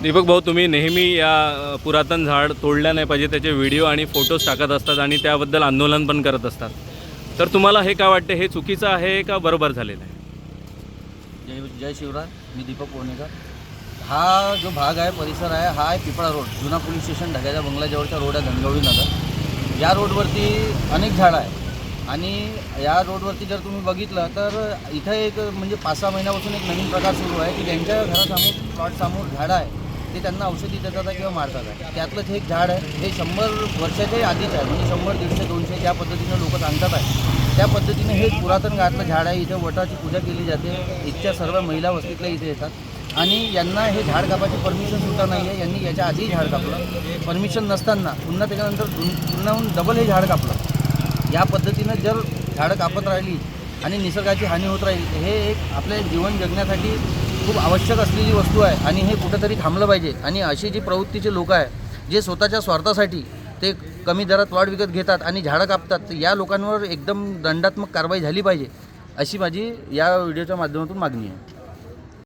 दीपक भाऊ, तुम्ही नेहमी या पुरातन झाड तोडल्या नाही पाहिजे त्याचे व्हिडिओ आणि फोटोज टाकत असतात आणि त्याबद्दल आंदोलन पण करत असतात, तर तुम्हाला हे काय वाटते, हे चुकीचं आहे का बरोबर झालेलं आहे? जय शिवराय. मी दीपक पोहनेकर. हा जो भाग आहे, परिसर आहे, हा आहे पिपळा रोड, जुना पोलीस स्टेशन ढग्याच्या बंगल्याजवळचा रोड आहे, धनगवळी नगर. या रोडवरती अनेक झाडं आहे आणि या रोडवरती जर तुम्ही बघितलं तर इथं एक म्हणजे 5-6 महिन्यापासून एक नवीन प्रकार सुरू आहे की ज्यांच्या घरासमोर प्लॉटसमोर झाडं आहे ते त्यांना औषधी देतात आहे किंवा मारतात आहे. त्यातलंच एक झाड आहे, हे 100 वर्षाच्याही आधीच आहे, म्हणजे 100, 150, 200 ज्या पद्धतीनं लोक सांगतात आहे त्या पद्धतीने हे पुरातन काळातलं झाड आहे. इथे वटाची पूजा केली जाते. इथच्या सर्व महिला वस्तीतल्या इथे येतात आणि यांना हे झाड कापायची परमिशनसुद्धा नाही आहे. यांनी याच्या आधी झाड कापलं, परमिशन नसताना पुन्हा त्याच्यानंतर पुन्हाहून डबल हे झाड कापलं. या पद्धतीनं जर झाडं कापत राहिली आणि निसर्गाची हानी होत राहील, हे एक आपल्या जीवन जगण्यासाठी खूप आवश्यक असलेली वस्तू आहे आणि हे कुठंतरी थांबलं पाहिजे. आणि अशी जी प्रवृत्तीचे लोक आहे जे स्वतःच्या स्वार्थासाठी ते कमी दरात प्लॉट विकत घेतात आणि झाडं कापतात, या लोकांवर एकदम दंडात्मक कारवाई झाली पाहिजे अशी माझी या व्हिडिओच्या माध्यमातून मागणी आहे.